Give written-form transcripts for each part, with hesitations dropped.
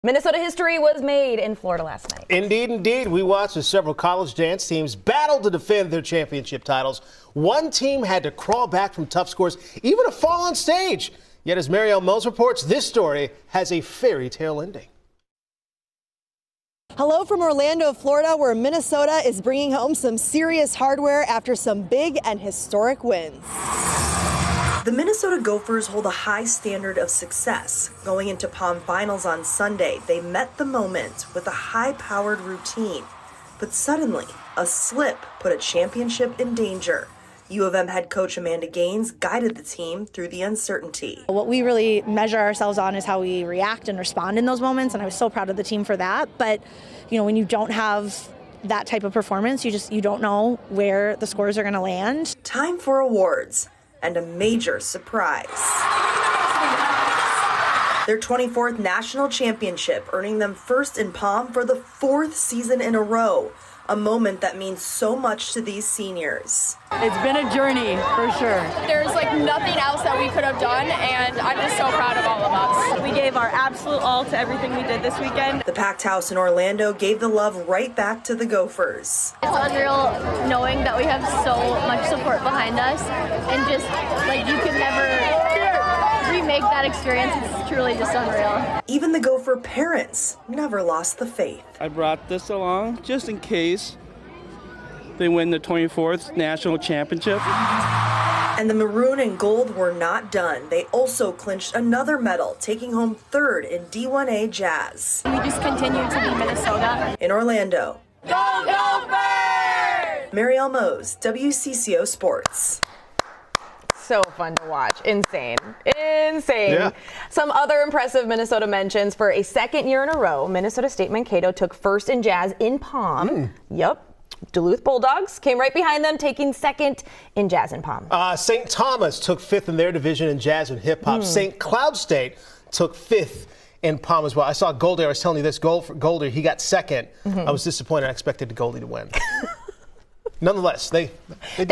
Minnesota history was made in Florida last night. Indeed, indeed. We watched as several college dance teams battled to defend their championship titles. One team had to crawl back from tough scores, even a fall on stage. Yet as Marielle Mose reports, this story has a fairy tale ending. Hello from Orlando, Florida, where Minnesota is bringing home some serious hardware after some big and historic wins. The Minnesota Gophers hold a high standard of success. Going into Palm Finals on Sunday, they met the moment with a high-powered routine. But suddenly, a slip put a championship in danger. U of M head coach Amanda Gaines guided the team through the uncertainty. What we really measure ourselves on is how we react and respond in those moments, and I was so proud of the team for that. But, when you don't have that type of performance, you don't know where the scores are going to land. Time for awards and a major surprise. Their 24th national championship, earning them first in Palm for the 4th season in a row. A moment that means so much to these seniors. It's been a journey, for sure. There's nothing else that we could have done, and I'm just so proud of all of us. We gave our absolute all to everything we did this weekend. The packed house in Orlando gave the love right back to the Gophers. It's unreal knowing that we have so much support behind us, and just you could never remake that experience. It's truly just unreal. Even the Gopher parents never lost the faith. I brought this along just in case they win the 24th national championship. And the maroon and gold were not done. They also clinched another medal, taking home 3rd in D1A Jazz. We just continue to be Minnesota. In Orlando. Go Gophers! Marielle Mose, WCCO Sports. So fun to watch. Insane. Yeah. Some other impressive Minnesota mentions. For a second year in a row, Minnesota State Mankato took first in jazz in Palm. Yep. Duluth Bulldogs came right behind them, taking second in jazz in Palm. St. Thomas took 5th in their division in jazz and hip hop. St. Cloud State took 5th in Palm as well. I saw Goldie. I was telling you this. Goldie, he got 2nd. I was disappointed. I expected Goldie to win. Nonetheless, they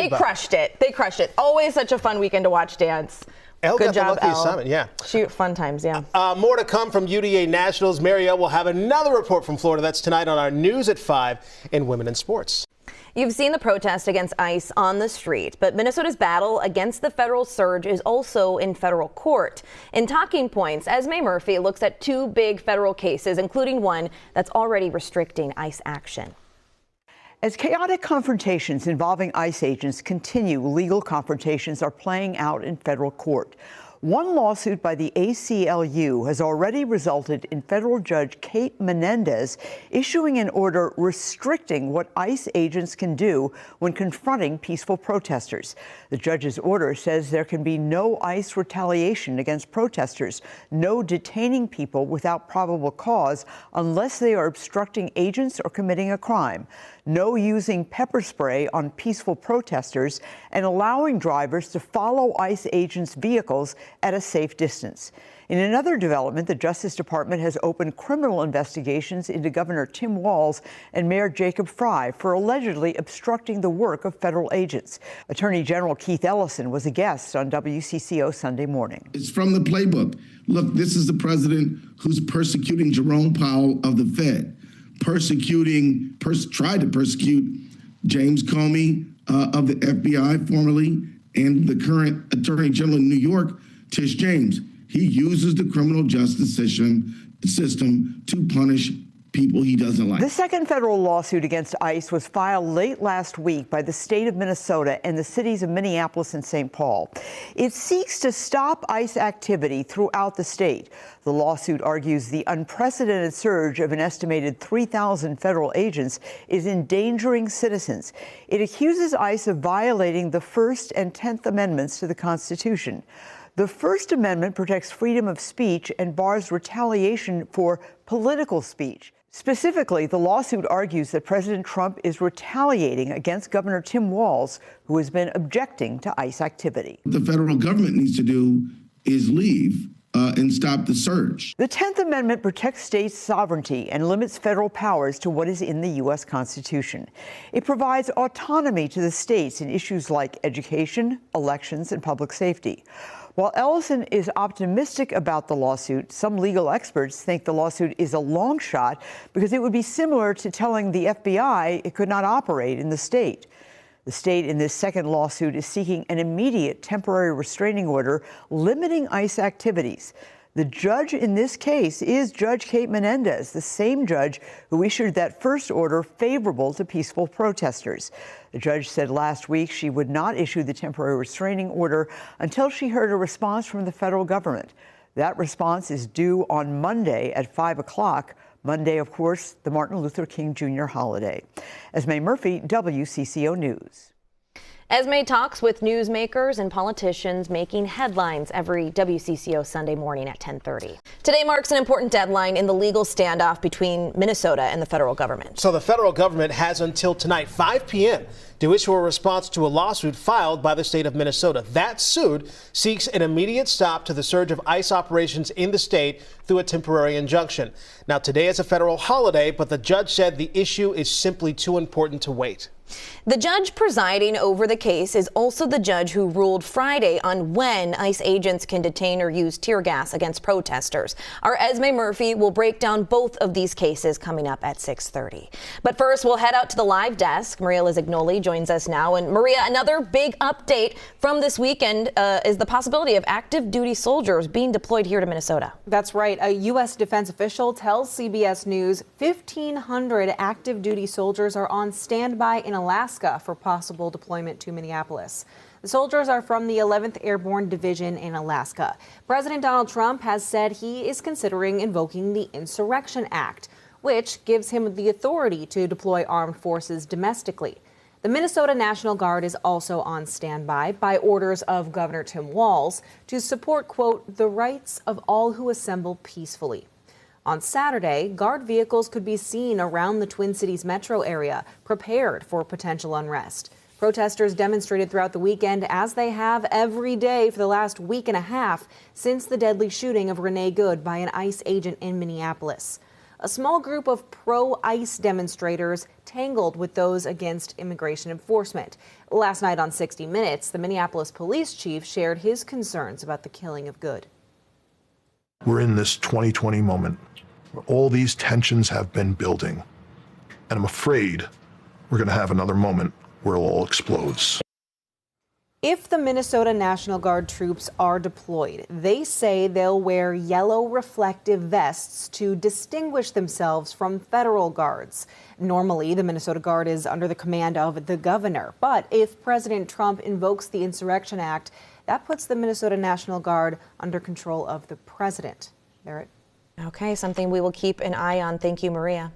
crushed it. They crushed it. Always such a fun weekend to watch dance. Good job, Elle. Assignment, yeah. Fun times, yeah. More to come from UDA Nationals. Marielle will have another report from Florida. That's tonight on our News at 5 in Women in Sports. You've seen the protest against ICE on the street, but Minnesota's battle against the federal surge is also in federal court. In Talking Points, Esme Murphy looks at 2 big federal cases, including one that's already restricting ICE action. As chaotic confrontations involving ICE agents continue, legal confrontations are playing out in federal court. One lawsuit by the ACLU has already resulted in federal judge Kate Menendez issuing an order restricting what ICE agents can do when confronting peaceful protesters. The judge's order says there can be no ICE retaliation against protesters, no detaining people without probable cause unless they are obstructing agents or committing a crime, no using pepper spray on peaceful protesters, and allowing drivers to follow ICE agents' vehicles at a safe distance. In another development, the Justice Department has opened criminal investigations into Governor Tim Walz and Mayor Jacob Frey for allegedly obstructing the work of federal agents. Attorney General Keith Ellison was a guest on WCCO Sunday morning. It's from the playbook. Look, this is the president who's persecuting Jerome Powell of the Fed, tried to persecute James Comey of the FBI formerly, and the current Attorney General in New York, Tish James. He uses the criminal justice system to punish people he doesn't like. The second federal lawsuit against ICE was filed late last week by the state of Minnesota and the cities of Minneapolis and St. Paul. It seeks to stop ICE activity throughout the state. The lawsuit argues the unprecedented surge of an estimated 3,000 federal agents is endangering citizens. It accuses ICE of violating the First and 10th Amendments to the Constitution. The First Amendment protects freedom of speech and bars retaliation for political speech. Specifically, the lawsuit argues that President Trump is retaliating against Governor Tim Walz, who has been objecting to ICE activity. What the federal government needs to do is leave and stop the surge. The 10th Amendment protects states' sovereignty and limits federal powers to what is in the U.S. Constitution. It provides autonomy to the states in issues like education, elections, and public safety. While Ellison is optimistic about the lawsuit, some legal experts think the lawsuit is a long shot because it would be similar to telling the FBI it could not operate in the state. The state in this second lawsuit is seeking an immediate temporary restraining order limiting ICE activities. The judge in this case is Judge Kate Menendez, the same judge who issued that first order favorable to peaceful protesters. The judge said last week she would not issue the temporary restraining order until she heard a response from the federal government. That response is due on Monday at 5 o'clock. Monday, of course, the Martin Luther King Jr. holiday. Esme Murphy, WCCO News. Esme talks with newsmakers and politicians making headlines every WCCO Sunday morning at 10:30. Today marks an important deadline in the legal standoff between Minnesota and the federal government. So the federal government has until tonight, 5 p.m., to issue a response to a lawsuit filed by the state of Minnesota. That suit seeks an immediate stop to the surge of ICE operations in the state through a temporary injunction. Now, today is a federal holiday, but the judge said the issue is simply too important to wait. The judge presiding over the case is also the judge who ruled Friday on when ICE agents can detain or use tear gas against protesters. Our Esme Murphy will break down both of these cases coming up at 6:30. But first, we'll head out to the live desk. Maria Lizignoli joins us now. And Maria, another big update from this weekend is the possibility of active duty soldiers being deployed here to Minnesota. That's right. A U.S. defense official tells CBS News 1,500 active duty soldiers are on standby in Alaska for possible deployment to Minneapolis. The soldiers are from the 11th Airborne Division in Alaska. President Donald Trump has said he is considering invoking the Insurrection Act, which gives him the authority to deploy armed forces domestically. The Minnesota National Guard is also on standby by orders of Governor Tim Walz to support, quote, the rights of all who assemble peacefully. On Saturday, Guard vehicles could be seen around the Twin Cities metro area, prepared for potential unrest. Protesters demonstrated throughout the weekend, as they have every day for the last week and a half since the deadly shooting of Renee Good by an ICE agent in Minneapolis. A small group of pro-ICE demonstrators tangled with those against immigration enforcement. Last night on 60 Minutes, the Minneapolis police chief shared his concerns about the killing of Good. We're in this 2020 moment where all these tensions have been building, and I'm afraid we're going to have another moment where it all explodes. If the Minnesota National Guard troops are deployed, they say they'll wear yellow reflective vests to distinguish themselves from federal guards. Normally, the Minnesota Guard is under the command of the governor, but if President Trump invokes the Insurrection Act, that puts the Minnesota National Guard under control of the president. Beret. Okay, something we will keep an eye on. Thank you, Maria.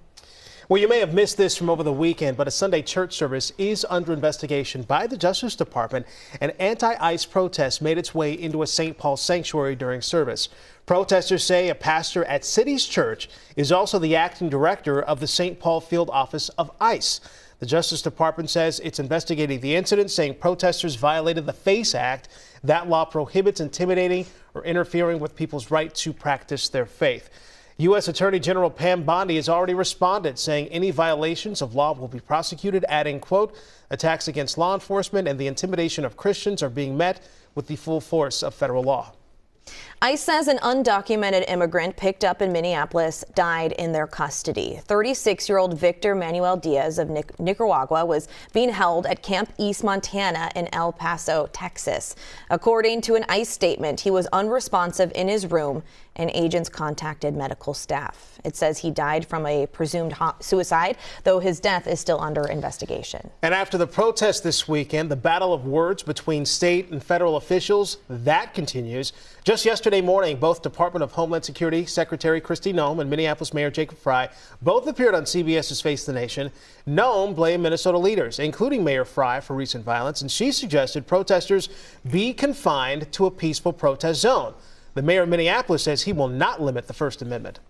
Well, you may have missed this from over the weekend, but a Sunday church service is under investigation by the Justice Department. An anti-ICE protest made its way into a St. Paul sanctuary during service. Protesters say a pastor at City's Church is also the acting director of the St. Paul field office of ICE. The Justice Department says it's investigating the incident, saying protesters violated the FACE Act. That law prohibits intimidating or interfering with people's right to practice their faith. U.S. Attorney General Pam Bondi has already responded, saying any violations of law will be prosecuted, adding, quote, attacks against law enforcement and the intimidation of Christians are being met with the full force of federal law. ICE says an undocumented immigrant picked up in Minneapolis died in their custody. 36-year-old Victor Manuel Diaz of Nicaragua was being held at Camp East Montana in El Paso, Texas. According to an ICE statement, he was unresponsive in his room and agents contacted medical staff. It says he died from a presumed suicide, though his death is still under investigation. And after the protest this weekend, the battle of words between state and federal officials, that continues. Just yesterday morning, both Department of Homeland Security Secretary Kristi Noem and Minneapolis Mayor Jacob Frey both appeared on CBS's Face the Nation. Noem blamed Minnesota leaders, including Mayor Frey, for recent violence, and she suggested protesters be confined to a peaceful protest zone. The mayor of Minneapolis says he will not limit the First Amendment.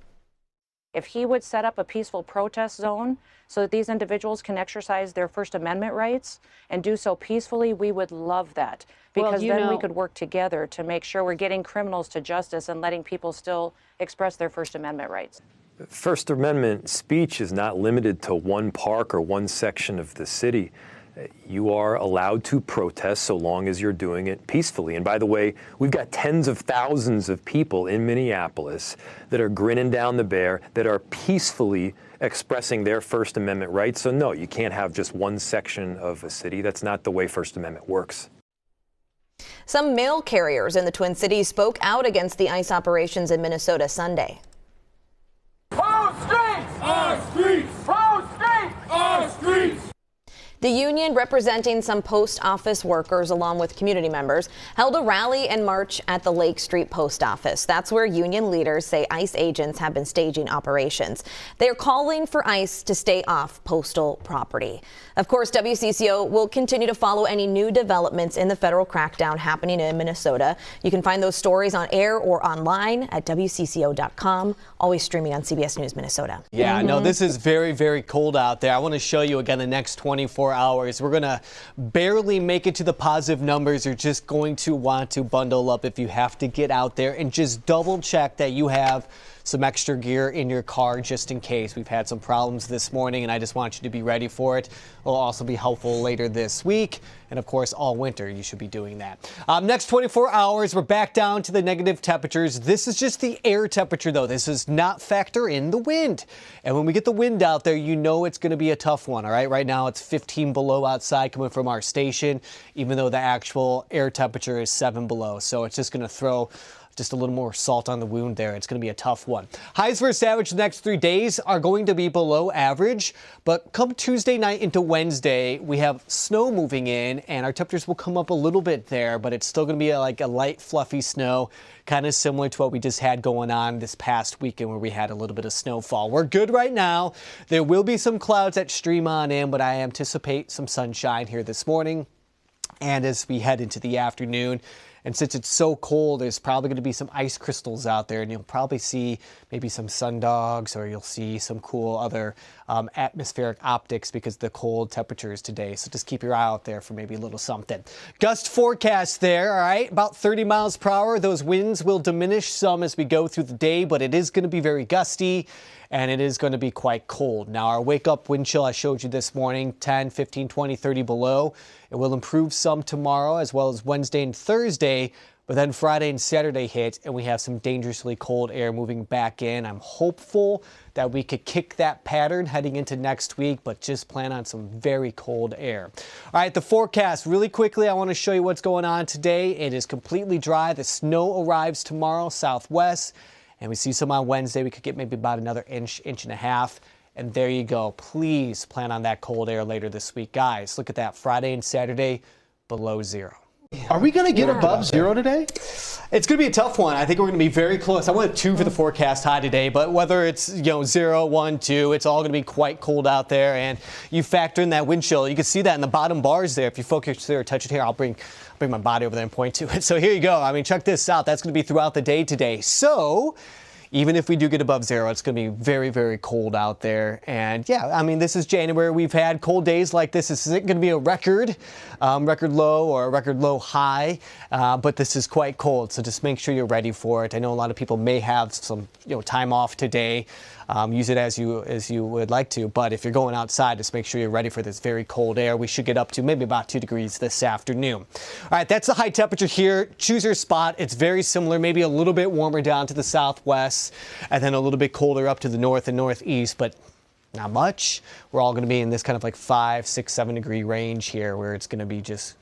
If he would set up a peaceful protest zone so that these individuals can exercise their First Amendment rights and do so peacefully, we would love that. Because then we could work together to make sure we're getting criminals to justice and letting people still express their First Amendment rights. First Amendment speech is not limited to one park or one section of the city. You are allowed to protest so long as you're doing it peacefully. And by the way, we've got tens of thousands of people in Minneapolis that are grinning down the bear, that are peacefully expressing their First Amendment rights. So no, you can't have just one section of a city. That's not the way First Amendment works. Some mail carriers in the Twin Cities spoke out against the ICE operations in Minnesota Sunday. Our streets! Our streets! Our streets! Our streets! The union, representing some post office workers along with community members, held a rally and march at the Lake Street Post Office. That's where union leaders say ICE agents have been staging operations. They are calling for ICE to stay off postal property. Of course, WCCO will continue to follow any new developments in the federal crackdown happening in Minnesota. You can find those stories on air or online at WCCO.com, always streaming on CBS News Minnesota. Yeah, no, this is very, very cold out there. I want to show you again the next 24 hours. We're going to barely make it to the positive numbers. You're just going to want to bundle up if you have to get out there and just double check that you have some extra gear in your car just in case. We've had some problems this morning and I just want you to be ready for it. It'll also be helpful later this week. And of course, all winter, you should be doing that. Next 24 hours, we're back down to the negative temperatures. This is just the air temperature, though. This does not factor in the wind. And when we get the wind out there, you know it's going to be a tough one, all right? Right now, it's 15 below outside coming from our station, even though the actual air temperature is 7 below. So it's just going to throw just a little more salt on the wound there. It's going to be a tough one. Highs for Savage the next 3 days are going to be below average, but come Tuesday night into Wednesday, we have snow moving in and our temperatures will come up a little bit there, but it's still going to be like a light, fluffy snow, kind of similar to what we just had going on this past weekend where we had a little bit of snowfall. We're good right now. There will be some clouds that stream on in, but I anticipate some sunshine here this morning and as we head into the afternoon. And since it's so cold, there's probably going to be some ice crystals out there, and you'll probably see maybe some sundogs, or you'll see some cool other atmospheric optics because of the cold temperatures today. So just keep your eye out there for maybe a little something. Gust forecast there, all right, about 30 miles per hour. Those winds will diminish some as we go through the day, but it is going to be very gusty. And it is going to be quite cold. Now, our wake-up wind chill I showed you this morning, 10, 15, 20, 30 below. It will improve some tomorrow as well as Wednesday and Thursday, but then Friday and Saturday hit, and we have some dangerously cold air moving back in. I'm hopeful that we could kick that pattern heading into next week, but just plan on some very cold air. All right, the forecast. Really quickly, I want to show you what's going on today. It is completely dry. The snow arrives tomorrow, southwest. And we see some on Wednesday. We could get maybe about another inch, inch and a half. And there you go. Please plan on that cold air later this week. Guys, look at that. Friday and Saturday, below zero. Are we going to get above zero today? It's going to be a tough one. I think we're going to be very close. I went 2 for the forecast high today, but whether it's 0, 1, 2, it's all going to be quite cold out there. And you factor in that wind chill. You can see that in the bottom bars there. If you focus there, touch it here. I'll bring my body over there and point to it. So here you go. I mean, check this out. That's going to be throughout the day today. So even if we do get above zero, it's going to be very, very cold out there. And yeah, I mean, this is January. We've had cold days like this. This isn't going to be a record low or a record low high, but this is quite cold. So just make sure you're ready for it. I know a lot of people may have some time off today. Use it as you would like to. But if you're going outside, just make sure you're ready for this very cold air. We should get up to maybe about 2 degrees this afternoon. All right, that's the high temperature here. Choose your spot. It's very similar, maybe a little bit warmer down to the southwest, and then a little bit colder up to the north and northeast, but not much. We're all going to be in this kind of like 5, 6, 7 degree range here where it's going to be just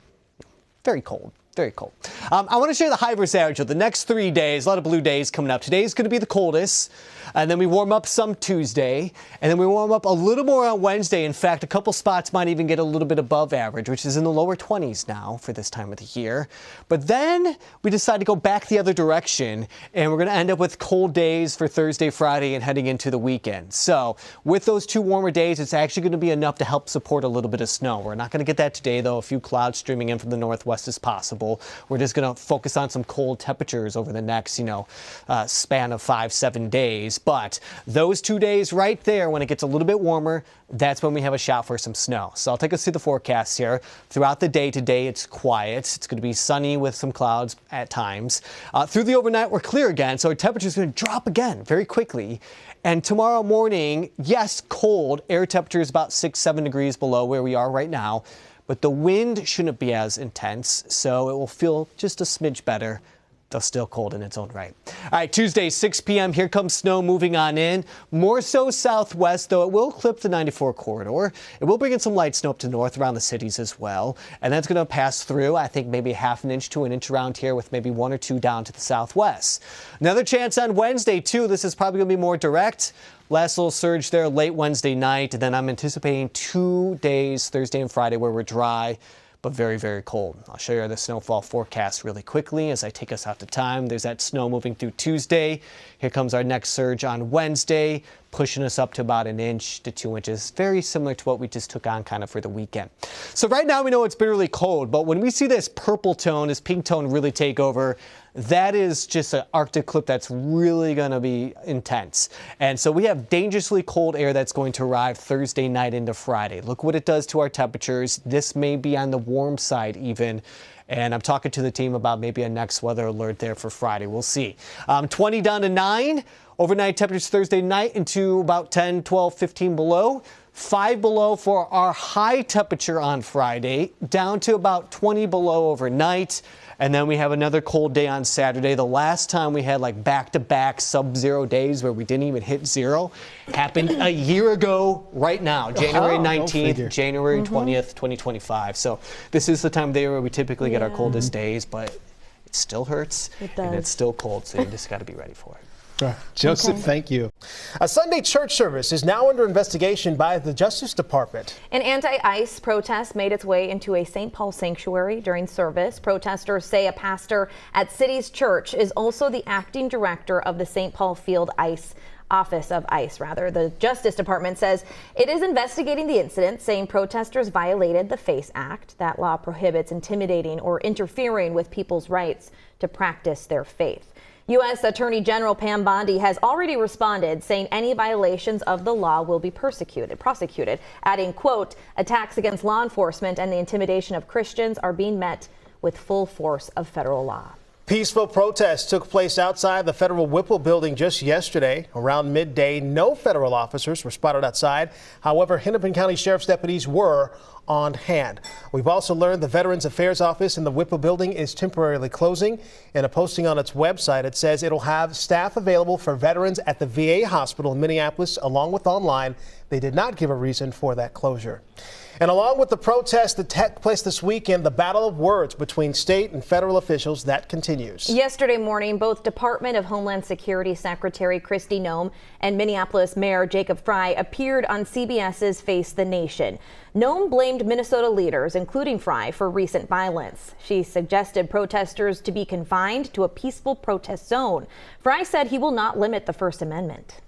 very cold. Very cold. I want to show you the high versus average. The next 3 days, a lot of blue days coming up. Today is going to be the coldest, and then we warm up some Tuesday, and then we warm up a little more on Wednesday. In fact, a couple spots might even get a little bit above average, which is in the lower 20s now for this time of the year. But then we decide to go back the other direction, and we're going to end up with cold days for Thursday, Friday, and heading into the weekend. So with those 2 warmer days, it's actually going to be enough to help support a little bit of snow. We're not going to get that today, though. A few clouds streaming in from the northwest is possible. We're just going to focus on some cold temperatures over the next, span of 5-7 days. But those 2 days right there, when it gets a little bit warmer, that's when we have a shot for some snow. So I'll take us through the forecast here. Throughout the day today, it's quiet. It's going to be sunny with some clouds at times. Through the overnight, we're clear again. So our temperature is going to drop again very quickly. And tomorrow morning, yes, cold. Air temperature is about 6-7 degrees below where we are right now. but the wind shouldn't be as intense, so it will feel just a smidge better, though still cold in its own right. All right, Tuesday, 6 p.m. Here comes snow moving on in. More so southwest, though it will clip the 94 corridor. It will bring in some light snow up to north around the cities as well. And that's going to pass through, I think, maybe half an inch to an inch around here with maybe 1 or 2 down to the southwest. Another chance on Wednesday, too. This is probably going to be more direct. Last little surge there late Wednesday night. And then I'm anticipating 2 days, Thursday and Friday, where we're dry, but very, very cold. I'll show you the snowfall forecast really quickly as I take us out to time. There's that snow moving through Tuesday. Here comes our next surge on Wednesday, pushing us up to about 1 inch to 2 inches. Very similar to what we just took on kind of for the weekend. So right now we know it's bitterly cold, but when we see this purple tone, this pink tone really take over, that is just an Arctic clip that's really going to be intense. And so we have dangerously cold air that's going to arrive Thursday night into Friday. Look what it does to our temperatures. This may be on the warm side even. And I'm talking to the team about maybe a next weather alert there for Friday. We'll see. 20 down to 9. Overnight temperatures Thursday night into about 10, 12, 15 below. 5 below for our high temperature on Friday, down to about 20 below overnight. And then we have another cold day on Saturday. The last time we had like back-to-back sub-zero days where we didn't even hit zero happened a year ago right now, January 19th, January 20th, 2025. So this is the time of the year where we typically get our coldest days, but it still hurts and it's still cold, so you just got to be ready for it. Joseph, thank you. A Sunday church service is now under investigation by the Justice Department. An anti-ICE protest made its way into a St. Paul sanctuary during service. Protesters say a pastor at City's Church is also the acting director of the St. Paul Field Office of ICE. The Justice Department says it is investigating the incident, saying protesters violated the FACE Act. That law prohibits intimidating or interfering with people's rights to practice their faith. U.S. Attorney General Pam Bondi has already responded, saying any violations of the law will be prosecuted, adding, quote, attacks against law enforcement and the intimidation of Christians are being met with full force of federal law. Peaceful protests took place outside the federal Whipple building just yesterday. Around midday, no federal officers were spotted outside. However, Hennepin County Sheriff's deputies were on hand. We've also learned the Veterans Affairs Office in the Whipple building is temporarily closing. In a posting on its website, it says it'll have staff available for veterans at the VA hospital in Minneapolis, along with online. They did not give a reason for that closure. And along with the protests that took place this weekend, the battle of words between state and federal officials, that continues. Yesterday morning, both Department of Homeland Security Secretary Kristi Noem and Minneapolis Mayor Jacob Frey appeared on CBS's Face the Nation. Noem blamed Minnesota leaders, including Frey, for recent violence. She suggested protesters to be confined to a peaceful protest zone. Frey said he will not limit the First Amendment.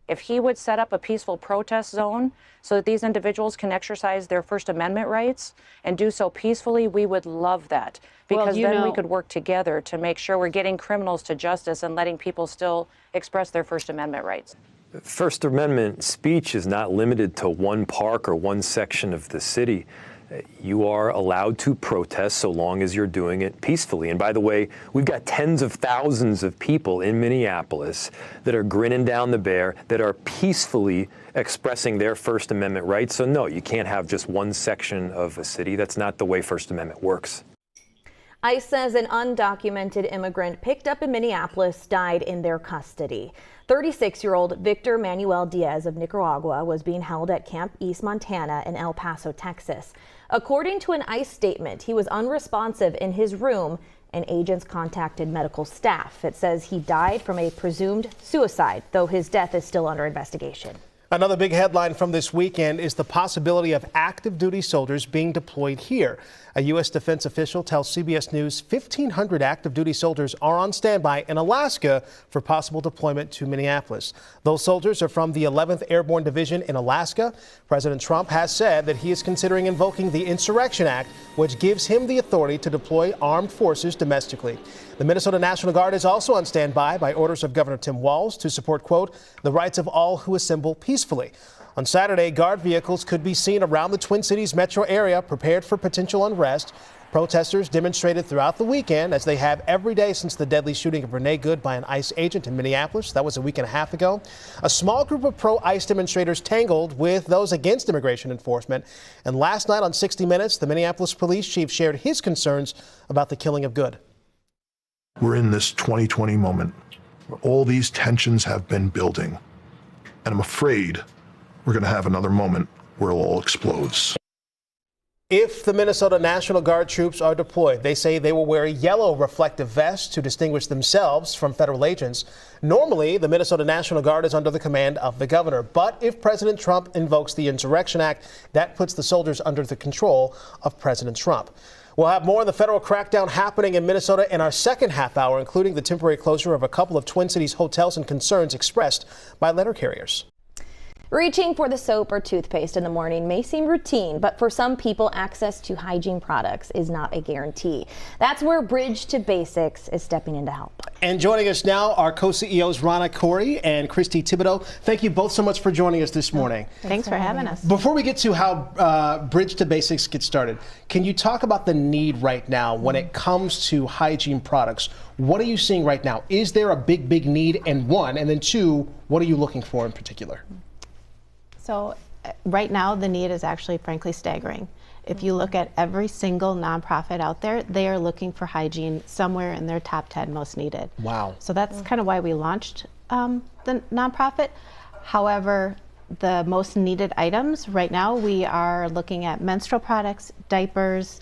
If he would set up a peaceful protest zone so that these individuals can exercise their First Amendment rights and do so peacefully, we would love that. Because then we could work together to make sure we're getting criminals to justice and letting people still express their First Amendment rights. First Amendment speech is not limited to one park or one section of the city. You are allowed to protest so long as you're doing it peacefully. And by the way, we've got tens of thousands of people in Minneapolis that are grinning down the bear, that are peacefully expressing their First Amendment rights. So no, you can't have just one section of a city. That's not the way First Amendment works. ICE says an undocumented immigrant picked up in Minneapolis died in their custody. 36-year-old Victor Manuel Diaz of Nicaragua was being held at Camp East Montana in El Paso, Texas. According to an ICE statement, he was unresponsive in his room and agents contacted medical staff. It says he died from a presumed suicide, though his death is still under investigation. Another big headline from this weekend is the possibility of active duty soldiers being deployed here. A U.S. defense official tells CBS News 1,500 active duty soldiers are on standby in Alaska for possible deployment to Minneapolis. Those soldiers are from the 11th Airborne Division in Alaska. President Trump has said that he is considering invoking the Insurrection Act, which gives him the authority to deploy armed forces domestically. The Minnesota National Guard is also on standby by orders of Governor Tim Walz to support, quote, the rights of all who assemble peacefully. On Saturday, Guard vehicles could be seen around the Twin Cities metro area prepared for potential unrest. Protesters demonstrated throughout the weekend, as they have every day since the deadly shooting of Renee Good by an ICE agent in Minneapolis. That was a week and a half ago. A small group of pro-ICE demonstrators tangled with those against immigration enforcement. And last night on 60 Minutes, the Minneapolis police chief shared his concerns about the killing of Good. We're in this 2020 moment where all these tensions have been building. And I'm afraid we're going to have another moment where it all explodes. If the Minnesota National Guard troops are deployed, they say they will wear a yellow reflective vest to distinguish themselves from federal agents. Normally, the Minnesota National Guard is under the command of the governor. But if President Trump invokes the Insurrection Act, that puts the soldiers under the control of President Trump. We'll have more on the federal crackdown happening in Minnesota in our second half hour, including the temporary closure of a couple of Twin Cities hotels and concerns expressed by letter carriers. Reaching for the soap or toothpaste in the morning may seem routine, but for some people, access to hygiene products is not a guarantee. That's where Bridge to Basics is stepping in to help. And joining us now are co-CEOs Rana Corey and Christy Thibodeau. Thank you both so much for joining us this morning. Thanks for having us. Before we get to how Bridge to Basics gets started, can you talk about the need right now when it comes to hygiene products? What are you seeing right now? Is there a big need? And one, and then two, what are you looking for in particular? So right now, the need is actually, frankly, staggering. If you look at every single nonprofit out there, they are looking for hygiene somewhere in their top 10 most needed. Wow. So that's kind of why we launched the nonprofit. However, the most needed items right now, we are looking at menstrual products, diapers,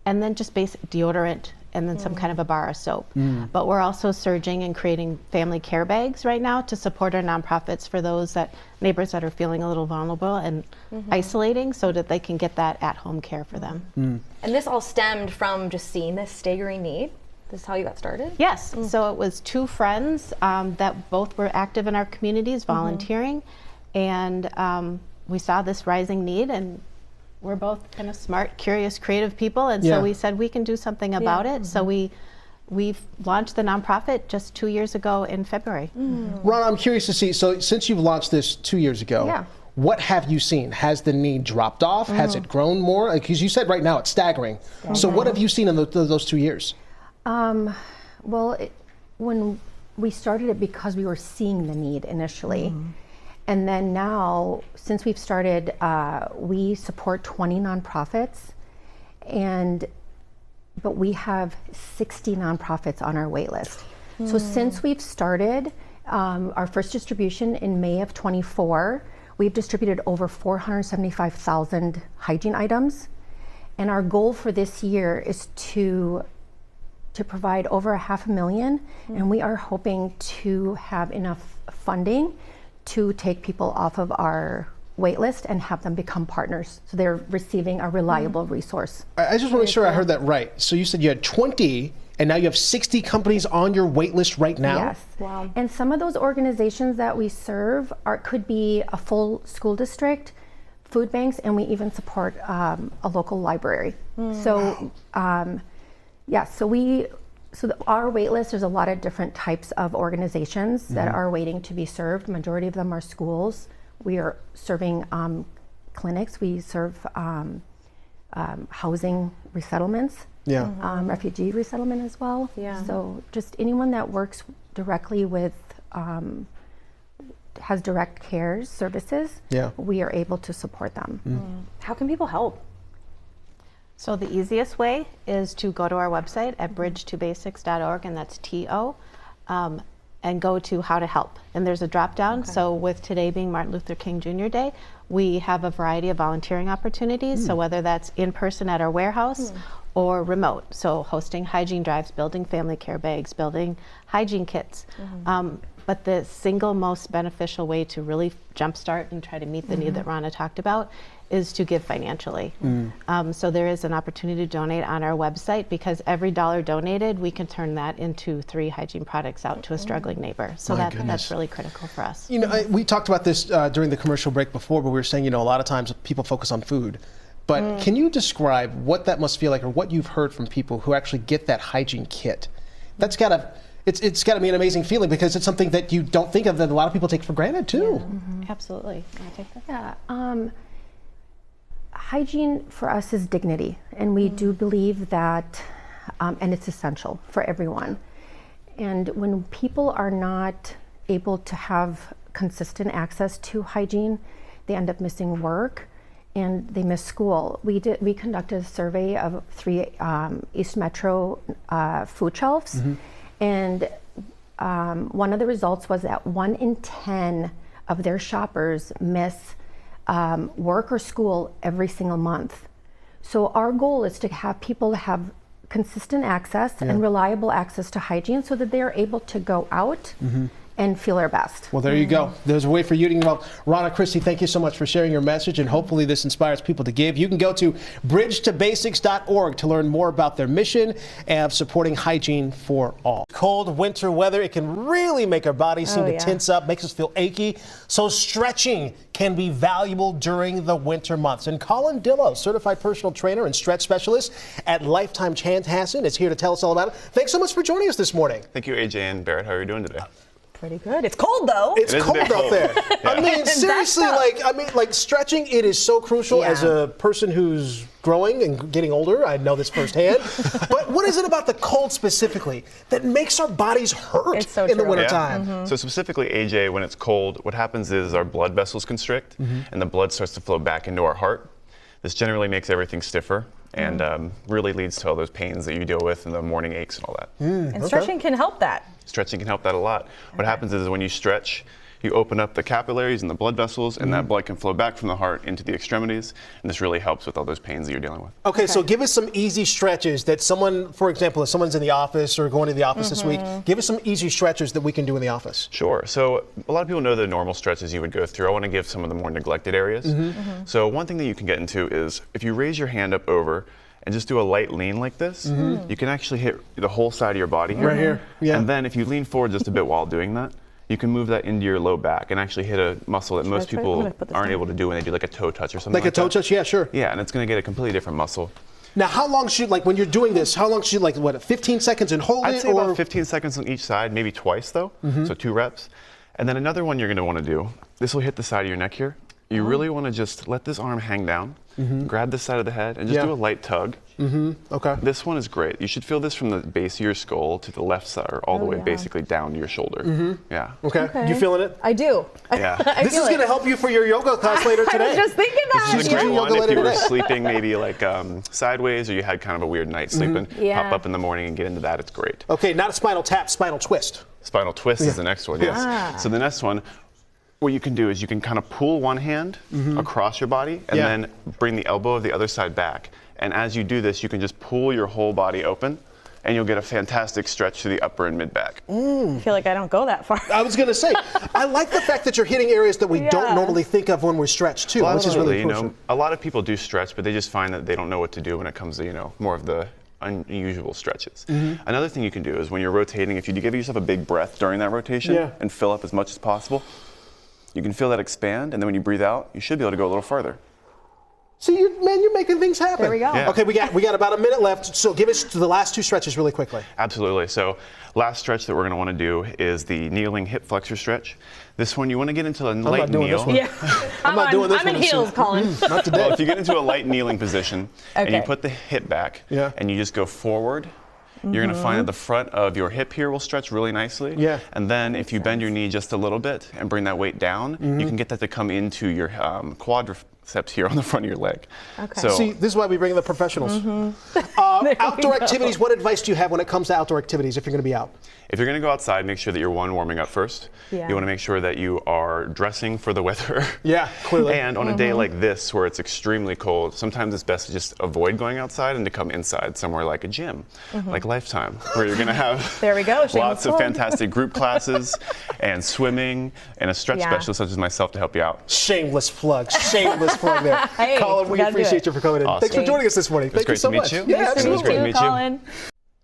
and then just basic deodorant, and then some kind of a bar of soap. But we're also surging and creating family care bags right now to support our nonprofits for those neighbors that are feeling a little vulnerable and isolating, so that they can get that at-home care for them. And this all stemmed from just seeing this staggering need? This is how you got started? Yes, so it was two friends that both were active in our communities, volunteering, and we saw this rising need, and we're both kind of smart, curious, creative people, and so we said we can do something about it. So we've launched the nonprofit just 2 years ago in February. Ron, I'm curious to see, so since you've launched this 2 years ago, what have you seen? Has the need dropped off? Has it grown more? Because you said right now it's staggering. So what have you seen in those 2 years? Well, when we started it because we were seeing the need initially. And then now, since we've started, we support 20 nonprofits, but we have 60 nonprofits on our wait list. So since we've started our first distribution in May of 24, we've distributed over 475,000 hygiene items. And our goal for this year is to provide over 500,000, and we are hoping to have enough funding to take people off of our wait list and have them become partners, so they're receiving a reliable resource. I just want to make sure I heard that right. So you said you had 20, and now you have 60 companies on your wait list right now? Yes. Wow. And some of those organizations that we serve could be a full school district, food banks, and we even support a local library. So, So our wait list, there's a lot of different types of organizations that are waiting to be served. Majority of them are schools. We are serving clinics. We serve housing resettlements, refugee resettlement as well. So just anyone that works directly with, has direct care services, we are able to support them. How can people help? So the easiest way is to go to our website at bridgetobasics.org, and that's TO, and go to how to help. And there's a drop down. So with today being Martin Luther King Jr. Day, we have a variety of volunteering opportunities. So whether that's in person at our warehouse or remote. So hosting hygiene drives, building family care bags, building hygiene kits. But the single most beneficial way to really jumpstart and try to meet the need that Rana talked about is to give financially. So there is an opportunity to donate on our website, because every dollar donated, we can turn that into 3 hygiene products out to a struggling neighbor. So that's really critical for us. You know, we talked about this during the commercial break before, but we were saying, you know, a lot of times people focus on food. But can you describe what that must feel like, or what you've heard from people who actually get that hygiene kit? That's gotta, it's got to be an amazing feeling, because it's something that you don't think of, that a lot of people take for granted too. Absolutely. Can I take that? hygiene for us is dignity, and we do believe that, and it's essential for everyone. And when people are not able to have consistent access to hygiene, they end up missing work and they miss school. We conducted a survey of 3 East Metro food shelves, and one of the results was that 1 in 10 of their shoppers miss work or school every single month. So our goal is to have people have consistent access and reliable access to hygiene so that they are able to go out and feel their best. Well, there you go. There's a way for you to get involved. Ronna, Christy, thank you so much for sharing your message, and hopefully this inspires people to give. You can go to bridgetobasics.org to learn more about their mission of supporting hygiene for all. Cold winter weather, it can really make our bodies seem to tense up, makes us feel achy. So stretching can be valuable during the winter months. And Colin Dillow, certified personal trainer and stretch specialist at Lifetime Chanhassen, is here to tell us all about it. Thanks so much for joining us this morning. Thank you, AJ and Barrett. How are you doing today? Pretty good. It's cold though. It's cold out there. I mean, seriously, like stretching, it is so crucial as a person who's growing and getting older. I know this firsthand. But what is it about the cold specifically that makes our bodies hurt in the wintertime? So specifically, AJ, when it's cold, what happens is our blood vessels constrict and the blood starts to flow back into our heart. This generally makes everything stiffer and really leads to all those pains that you deal with and the morning aches and all that. And stretching can help that. Stretching can help that a lot. What happens is when you stretch, you open up the capillaries and the blood vessels, and that blood can flow back from the heart into the extremities, and this really helps with all those pains that you're dealing with. Okay, so give us some easy stretches that someone, for example, if someone's in the office or going to the office this week, give us some easy stretches that we can do in the office. Sure. So a lot of people know the normal stretches you would go through. I want to give some of the more neglected areas. So one thing that you can get into is if you raise your hand up over and just do a light lean like this, you can actually hit the whole side of your body here. Right here, yeah. And then if you lean forward just a bit while doing that, you can move that into your low back and actually hit a muscle that most people aren't able to do when they do like a toe touch or something like that. Like a toe touch? Yeah, sure. Yeah, and it's going to get a completely different muscle. Now, how long should, like when you're doing this, how long should, like what, 15 seconds and hold it? I'd say about 15 seconds on each side, maybe twice though, so 2 reps. And then another one you're going to want to do, this will hit the side of your neck here. You really want to just let this arm hang down, grab this side of the head, and just do a light tug. Okay. This one is great. You should feel this from the base of your skull to the left side, or all the way basically down to your shoulder. Yeah. Okay. You feeling it? I do. Yeah. This is going to help you for your yoga class later today. I was just thinking that. This is a great one if you were sleeping maybe like sideways, or you had kind of a weird night sleeping. Pop up in the morning and get into that. It's great. Okay, not a spinal tap, spinal twist. Spinal twist is the next one, yes. So the next one, what you can do is you can kind of pull one hand across your body and then bring the elbow of the other side back. And as you do this, you can just pull your whole body open and you'll get a fantastic stretch to the upper and mid back. I feel like I don't go that far. I was going to say, I like the fact that you're hitting areas that we don't normally think of when we're stretched too, which is really crucial. A lot of people do stretch, but they just find that they don't know what to do when it comes to, more of the unusual stretches. Another thing you can do is when you're rotating, if you give yourself a big breath during that rotation and fill up as much as possible, you can feel that expand, and then when you breathe out, you should be able to go a little further. See, you're making things happen. There we go. Yeah. Okay, we got about a minute left, so give us the last 2 stretches really quickly. Absolutely. So last stretch that we're going to want to do is the kneeling hip flexor stretch. This one, you want to get into a light kneel. I'm not doing this one. I'm in heels, Colin. Not today. Well, if you get into a light kneeling position and you put the hip back and you just go forward, you're going to find that the front of your hip here will stretch really nicely. Yeah. And then if you bend your knee just a little bit and bring that weight down, you can get that to come into your quadriceps here on the front of your leg. Okay. So, see, this is why we bring in the professionals. Outdoor activities, what advice do you have when it comes to outdoor activities if you're going to be out? if you're going to go outside, make sure that you're warming up first. Yeah. You want to make sure that you are dressing for the weather. Yeah, clearly. And on a day like this where it's extremely cold, sometimes it's best to just avoid going outside and to come inside somewhere like a gym, like Lifetime, where you're going to have there we go. lots of fantastic group classes and swimming and a stretch specialist such as myself to help you out. Shameless plug. Shameless plug there. Hey, Colin, we appreciate you for coming in. Awesome. Thanks for joining us this morning. Thank you so much. Yeah, absolutely. It was great to meet you. Colin.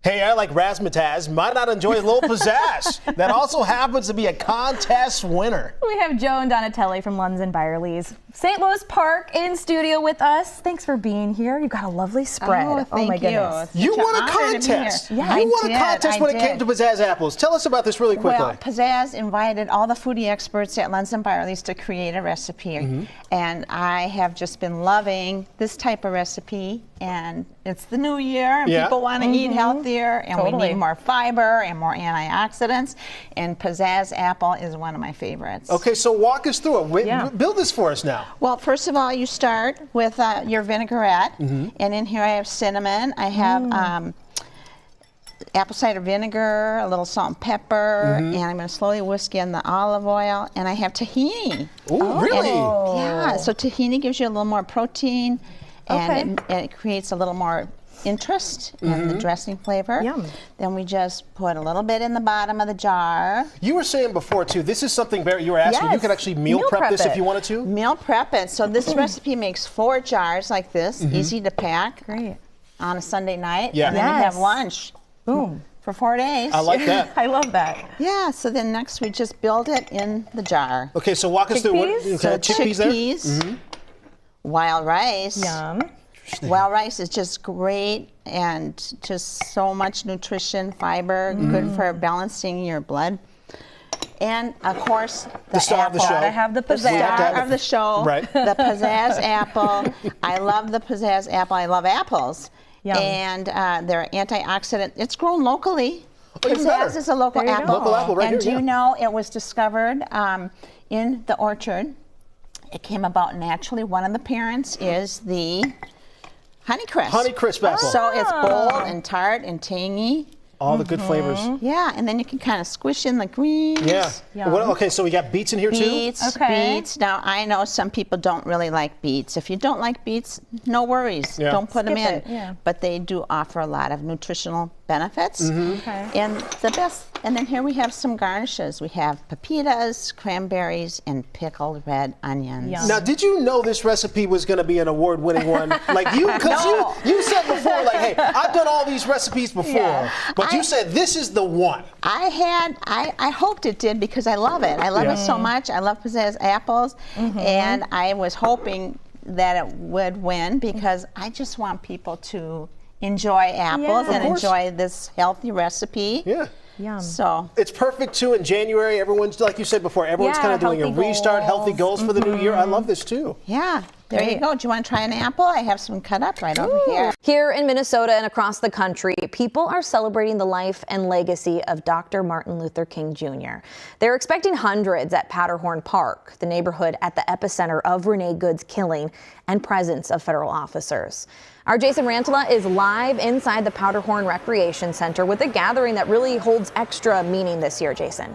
Hey, I like razzmatazz. Might not enjoy a little pizzazz. That also happens to be a contest winner. We have Joe and Donatelli from Lunds and Byerly's St. Louis Park in studio with us. Thanks for being here. You've got a lovely spread. Oh my goodness. You won a contest. Yeah, you won a contest when it came to Pizzazz Apples. Tell us about this really quickly. Well, Pizzazz invited all the foodie experts at Lunds and Byerly's to create a recipe. And I have just been loving this type of recipe. And it's the new year, and people want to eat healthier, and we need more fiber and more antioxidants. And Pizzazz Apple is one of my favorites. Okay, so walk us through it. Build this for us now. Well, first of all, you start with your vinaigrette. And in here I have cinnamon. I have apple cider vinegar, a little salt and pepper, and I'm going to slowly whisk in the olive oil. And I have tahini. Oh, really? Yeah, so tahini gives you a little more protein. And it creates a little more interest in the dressing flavor. Then we just put a little bit in the bottom of the jar. You were saying before, too, this is something you were asking. You could actually meal prep this if you wanted to? Meal prep it. So this recipe makes 4 jars like this, easy to pack. Great. On a Sunday night. Yeah. And then you have lunch. Boom. For 4 days. I like that. I love that. Yeah, so then next we just build it in the jar. Okay, so walk us through what chickpeas there? Wild rice. Yum. Wild rice is just great and just so much nutrition, fiber, good for balancing your blood. And of course, the star apple. of the show. Gotta have the pizzazz. The star of the show. Right. The pizzazz apple. I love the pizzazz apple. I love apples. Yum. And they're antioxidant. It's grown locally. Even better. Pizzazz is a local apple. Local apple right and here. do you know it was discovered in the orchard? It came about naturally. One of the parents is the Honeycrisp. Honeycrisp apple. So it's bold and tart and tangy. All the good flavors. Yeah, and then you can kind of squish in the greens. Yeah. Okay, so we got beets in here too? Beets. Now, I know some people don't really like beets. If you don't like beets, no worries. Don't put them in. But they do offer a lot of nutritional benefits. And the best, and then here we have some garnishes. We have pepitas, cranberries, and pickled red onions. Now, did you know this recipe was going to be an award-winning one? Like you, because you said before, like, hey, I've done all these recipes before, but you said this is the one. I hoped it did because I love it. I love it so much. I love pizzazz apples, and I was hoping that it would win because I just want people to enjoy apples and enjoy this healthy recipe. Yum. So it's perfect too in January. Everyone's, like you said before, everyone's kind of doing a restart, healthy goals for the new year. I love this too. Yeah, there you go. Do you want to try an apple? I have some cut up right over here. Here in Minnesota and across the country, people are celebrating the life and legacy of Dr. Martin Luther King Jr. They're expecting hundreds at Powderhorn Park, the neighborhood at the epicenter of Renee Good's killing and presence of federal officers. Our Jason Rantala is live inside the Powderhorn Recreation Center with a gathering that really holds extra meaning this year, Jason.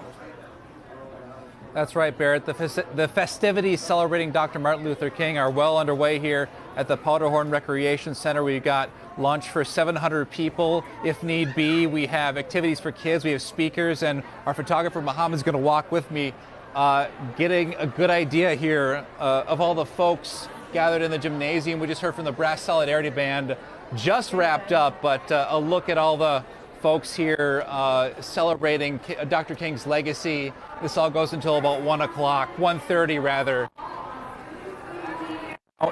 That's right, Barrett. The festivities celebrating Dr. Martin Luther King are well underway here at the Powderhorn Recreation Center. We've got lunch for 700 people if need be. We have activities for kids. We have speakers, and our photographer Mohammed's going to walk with me, getting a good idea here of all the folks gathered in the gymnasium. We just heard from the Brass Solidarity Band, just wrapped up, but a look at all the folks here celebrating Dr. King's legacy. This all goes until about 1 o'clock, 1:30 rather.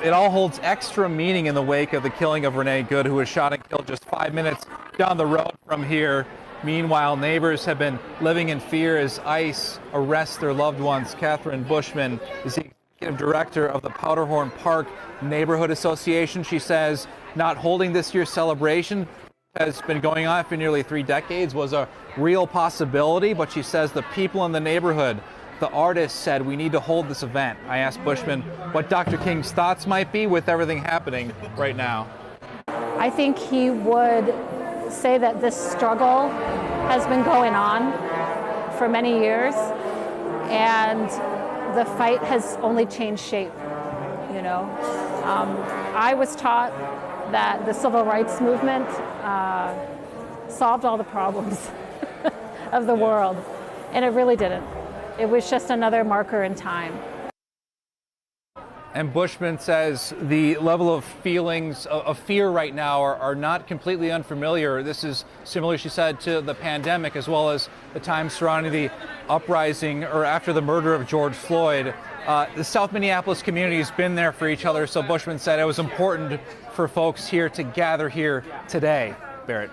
It all holds extra meaning in the wake of the killing of Renee Good, who was shot and killed just 5 minutes down the road from here. Meanwhile, neighbors have been living in fear as ICE arrests their loved ones. Catherine Bushman is the executive director of the Powderhorn Park Neighborhood Association. She says not holding this year's celebration has been going on for nearly 3 decades was a real possibility, but she says the people in the neighborhood, the artists, said we need to hold this event. I asked Bushman what Dr. King's thoughts might be with everything happening right now. I think he would say that this struggle has been going on for many years, and the fight has only changed shape, you know. I was taught that the civil rights movement solved all the problems of the world, and it really didn't. It was just another marker in time. And Bushman says the level of feelings of fear right now are not completely unfamiliar. This is similar, she said, to the pandemic as well as the time surrounding the uprising or after the murder of George Floyd. The South Minneapolis community has been there for each other, so Bushman said it was important for folks here to gather here today. Barrett.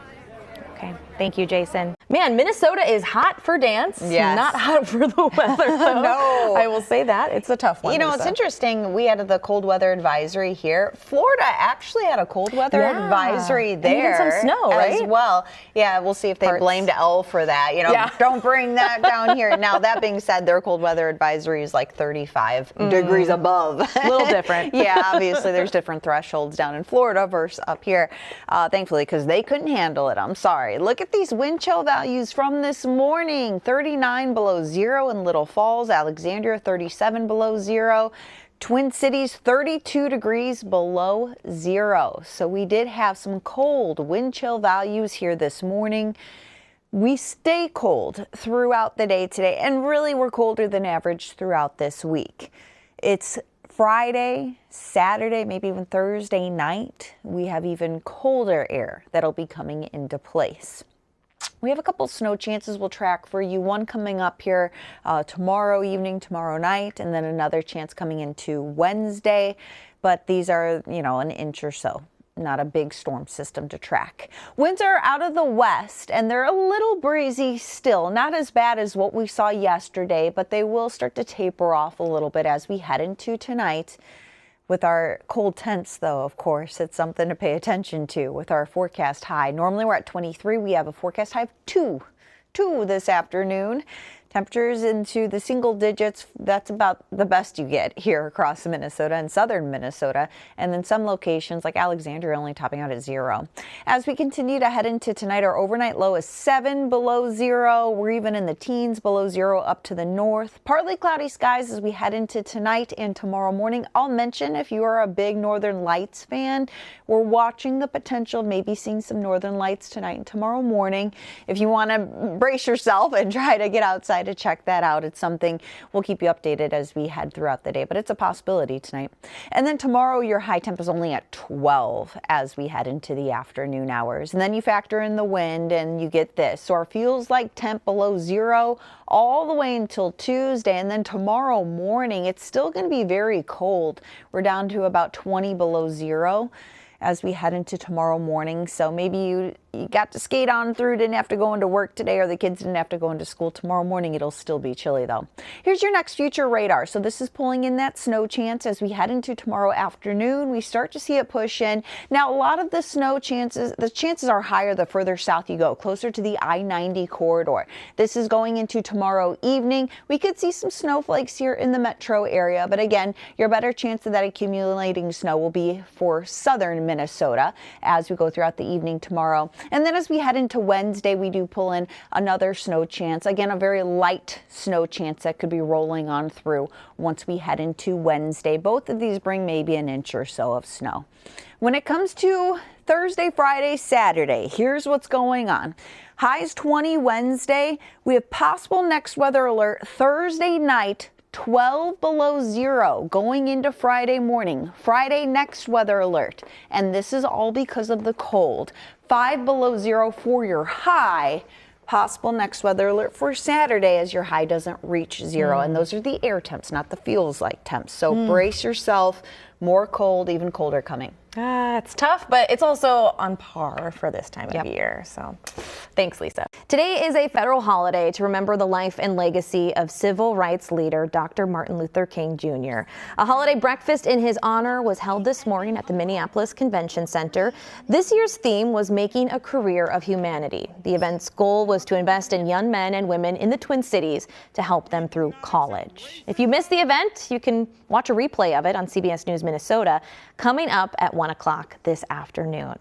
Okay, thank you, Jason. Man, Minnesota is hot for dance, not hot for the weather. No. I will say that. It's a tough one. You know, Lisa. it's interesting. We had the cold weather advisory here. Florida actually had a cold weather advisory there. And even some snow, right? As well. Yeah, we'll see if they blamed Elle for that. You know, don't bring that down here. Now, that being said, their cold weather advisory is like 35 degrees above. A little different. Yeah, obviously there's different thresholds down in Florida versus up here, thankfully, because they couldn't handle it. I'm sorry. Look at these wind chill values from this morning. 39 below zero in Little Falls, Alexandria 37 below zero, Twin Cities 32 degrees below zero. So we did have some cold wind chill values here this morning. We stay cold throughout the day today, and really we're colder than average throughout this week. It's Friday, Saturday, maybe even Thursday night. We have even colder air that'll be coming into place. We have a couple snow chances we'll track for you. One coming up here tomorrow evening, tomorrow night, and then another chance coming into Wednesday. But these are, you know, an inch or so. Not a big storm system to track. Winds are out of the west, and they're a little breezy still. Not as bad as what we saw yesterday, but they will start to taper off a little bit as we head into tonight. With our cold temps, though, of course, it's something to pay attention to with our forecast high. Normally we're at 23. We have a forecast high of 2 this afternoon. Temperatures into the single digits. That's about the best you get here across Minnesota and southern Minnesota. And then some locations like Alexandria only topping out at 0. As we continue to head into tonight, our overnight low is 7 below 0. We're even in the teens below 0 up to the north. Partly cloudy skies as we head into tonight and tomorrow morning. I'll mention if you are a big Northern Lights fan, we're watching the potential of maybe seeing some Northern Lights tonight and tomorrow morning. If you want to brace yourself and try to get outside to check that out. It's something we'll keep you updated as we head throughout the day, but it's a possibility tonight. And then tomorrow, your high temp is only at 12 as we head into the afternoon hours. And then you factor in the wind and you get this. So our feels like temp below 0 all the way until Tuesday. And then tomorrow morning, it's still going to be very cold. We're down to about 20 below 0 as we head into tomorrow morning. So maybe you got to skate on through, didn't have to go into work today, or the kids didn't have to go into school. Tomorrow morning, it'll still be chilly, though. Here's your next future radar. So this is pulling in that snow chance as we head into tomorrow afternoon. We start to see it push in. Now, a lot of the snow chances, the chances are higher the further south you go, closer to the I-90 corridor. This is going into tomorrow evening. We could see some snowflakes here in the metro area, but again, your better chance of that accumulating snow will be for southern Minnesota as we go throughout the evening tomorrow. And then as we head into Wednesday, we do pull in another snow chance. Again, a very light snow chance that could be rolling on through once we head into Wednesday. Both of these bring maybe an inch or so of snow. When it comes to Thursday, Friday, Saturday, here's what's going on. Highs 20 Wednesday. We have possible next weather alert Thursday night. 12 below 0 going into Friday morning. Friday next weather alert. And this is all because of the cold. 5 below 0 for your high. Possible next weather alert for Saturday as your high doesn't reach 0. And those are the air temps, not the feels like temps. So brace yourself. More cold, even colder coming. It's tough, but it's also on par for this time of year. So thanks, Lisa. Today is a federal holiday to remember the life and legacy of civil rights leader Dr. Martin Luther King Jr. A holiday breakfast in his honor was held this morning at the Minneapolis Convention Center. This year's theme was Making a Career of Humanity. The event's goal was to invest in young men and women in the Twin Cities to help them through college. If you missed the event, you can watch a replay of it on CBS News Minnesota coming up at 1 o'clock this afternoon.